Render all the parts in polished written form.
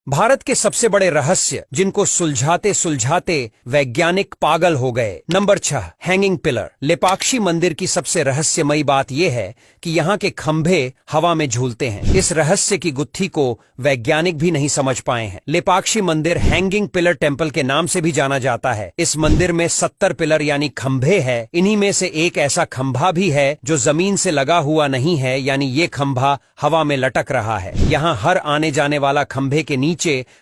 भारत के सबसे बड़े रहस्य जिनको सुलझाते सुलझाते वैज्ञानिक पागल हो गए। Number 6, hanging pillar. लेपाक्षी मंदिर की सबसे रहस्यमयी बात यह है कि यहाँ के खंभे हवा में झूलते हैं। इस रहस्य की गुत्थी को वैज्ञानिक भी नहीं समझ पाए हैं। लेपाक्षी मंदिर हैंगिंग पिलर टेम्पल के नाम से भी जाना जाता है। इस मंदिर में 70 पिलर यानी खंभे है। इन्हीं में से एक ऐसा खंभा भी है जो जमीन से लगा हुआ नहीं है, यानी ये खंभा हवा में लटक रहा है। यहाँ हर आने जाने वाला खंभे के नीचे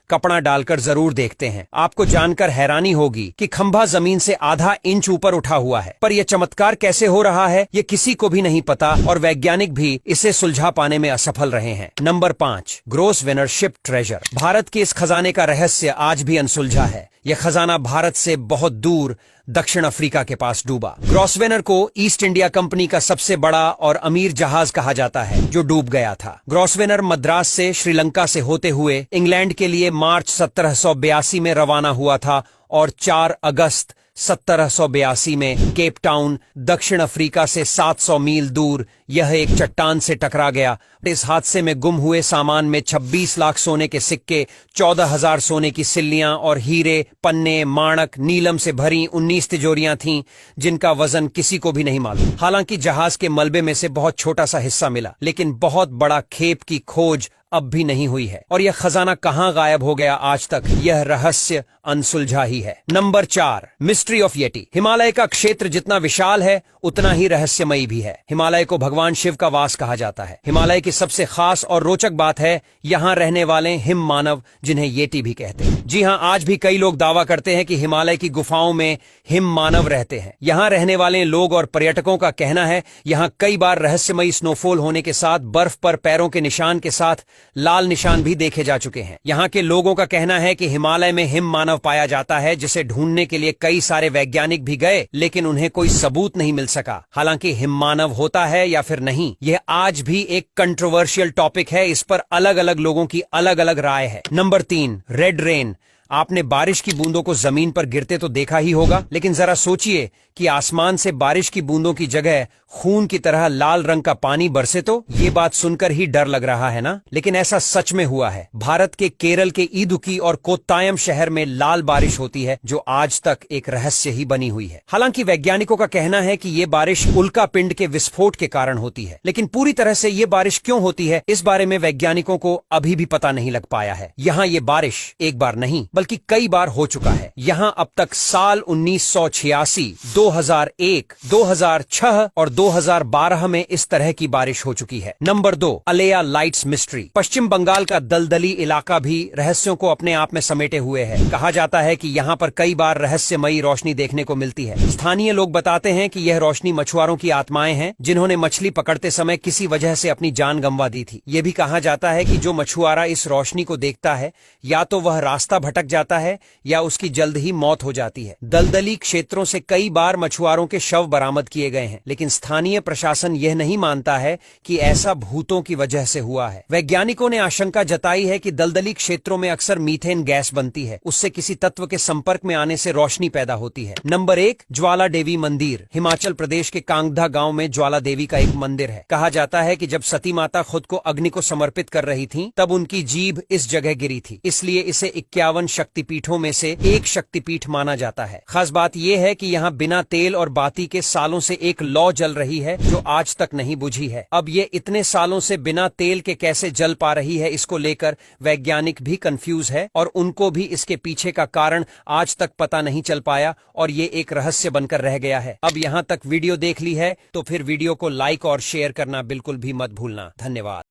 कपड़ा डालकर जरूर देखते हैं। आपको जानकर हैरानी होगी कि खंभा जमीन से आधा इंच ऊपर उठा हुआ है, पर यह चमत्कार कैसे हो रहा है ये किसी को भी नहीं पता और वैज्ञानिक भी इसे सुलझा पाने में असफल रहे हैं। Number 5, ग्रोसवेनर ship treasure. भारत के इस खजाने का रहस्य आज भी अनसुलझा है। यह खजाना भारत से बहुत दूर दक्षिण अफ्रीका के पास डूबा। ग्रोसवेनर को ईस्ट इंडिया कंपनी का सबसे बड़ा और अमीर जहाज कहा जाता है जो डूब गया था। ग्रोसवेनर मद्रास से श्रीलंका से होते हुए इंग्लैंड के लिए मार्च 1782 में रवाना हुआ था और 4 अगस्त 1782 में केप टाउन दक्षिण अफ्रीका से 700 मील दूर यह एक चट्टान से टकरा गया। इस हादसे में गुम हुए सामान में 26 लाख सोने के सिक्के, 14,000 सोने की सिल्लियां और हीरे, पन्ने, माणक, नीलम से भरी 19 तिजोरियां थीं जिनका वजन किसी को भी नहीं मालूम। हालांकि जहाज के मलबे में से बहुत छोटा सा हिस्सा मिला, लेकिन बहुत बड़ा खेप की खोज अब भी नहीं हुई है और यह खजाना कहां गायब हो गया आज तक यह रहस्य अनसुलझा ही है। Number 4, mystery of Yeti. Himalaya का क्षेत्र जितना विशाल है उतना ही रहस्यमयी भी है। हिमालय को भगवान शिव का वास कहा जाता है। हिमालय की सबसे खास और रोचक बात है यहाँ रहने वाले हिम मानव, जिन्हें येटी भी कहते हैं। जी हाँ, आज भी कई लोग दावा करते हैं कि हिमालय की गुफाओं में हिम मानव रहते हैं। यहाँ रहने वाले लोग और पर्यटकों का कहना है यहाँ कई बार रहस्यमयी स्नोफॉल होने के साथ बर्फ पर पैरों के निशान के साथ लाल निशान भी देखे जा चुके हैं। यहाँ के लोगों का कहना है कि हिमालय में हिम मानव पाया जाता है, जिसे ढूंढने के लिए कई सारे वैज्ञानिक भी गए, लेकिन उन्हें कोई सबूत नहीं मिल सका। हालांकि हिम मानव होता है या फिर नहीं, यह आज भी एक कंट्रोवर्शियल टॉपिक है। इस पर अलग अलग लोगों की अलग अलग राय है। Number 3, red rain. आपने बारिश की बूंदों को जमीन पर गिरते तो देखा ही होगा, लेकिन जरा सोचिए कि आसमान से बारिश की बूंदों की जगह खून की तरह लाल रंग का पानी बरसे तो। ये बात सुनकर ही डर लग रहा है ना, लेकिन ऐसा सच में हुआ है। भारत के केरल के इदुक्की और कोत्तायम शहर में लाल बारिश होती है जो आज तक एक रहस्य ही बनी हुई है। हालांकि वैज्ञानिकों का कहना है कि ये बारिश उल्का पिंड के विस्फोट के कारण होती है, लेकिन पूरी तरह से ये बारिश क्यों होती है इस बारे में वैज्ञानिकों को अभी भी पता नहीं लग पाया है। यहाँ ये बारिश एक बार नहीं बल्कि कई बार हो चुका है। यहाँ अब तक साल 1986, 2001, 2006 और 2012 में इस तरह की बारिश हो चुकी है। Number 2, Aleya lights mystery. Paschim Bangal का दलदली इलाका भी रहस्यों को अपने आप में समेटे हुए है। कहा जाता है कि यहाँ पर कई बार रहस्यमयी रोशनी देखने को मिलती है। स्थानीय लोग बताते हैं कि यह रोशनी मछुआरों की आत्माएं हैं जिन्होंने मछली पकड़ते समय किसी वजह से अपनी जान गंवा दी थी। यह भी कहा जाता है कि जो मछुआरा इस रोशनी को देखता है या तो वह रास्ता भटक जाता है या उसकी जल्द ही मौत हो जाती है। दलदली क्षेत्रों से कई बार मछुआरों के शव बरामद किए गए हैं, लेकिन स्थानीय प्रशासन यह नहीं मानता है कि ऐसा भूतों की वजह से हुआ है। वैज्ञानिकों ने आशंका जताई है कि दलदली क्षेत्रों में अक्सर मीथेन गैस बनती है, उससे किसी तत्व के संपर्क में आने से रोशनी पैदा होती है। नंबर 1, ज्वाला देवी मंदिर। हिमाचल प्रदेश के कांगधा गांव में ज्वाला देवी का एक मंदिर है। कहा जाता है कि जब सती माता खुद को अग्नि को समर्पित कर रही थी तब उनकी जीभ इस जगह गिरी थी, इसलिए इसे 51 शक्तिपीठों में से एक शक्तिपीठ माना जाता है। खास बात यह है कि यहाँ बिना तेल और बाती के सालों से एक लौ जल रही है जो आज तक नहीं बुझी है। अब ये इतने सालों से बिना तेल के कैसे जल पा रही है, इसको लेकर वैज्ञानिक भी कंफ्यूज है और उनको भी इसके पीछे का कारण आज तक पता नहीं चल पाया और ये एक रहस्य बनकर रह गया है। अब यहाँ तक वीडियो देख ली है तो फिर वीडियो को लाइक और शेयर करना बिल्कुल भी मत भूलना। धन्यवाद।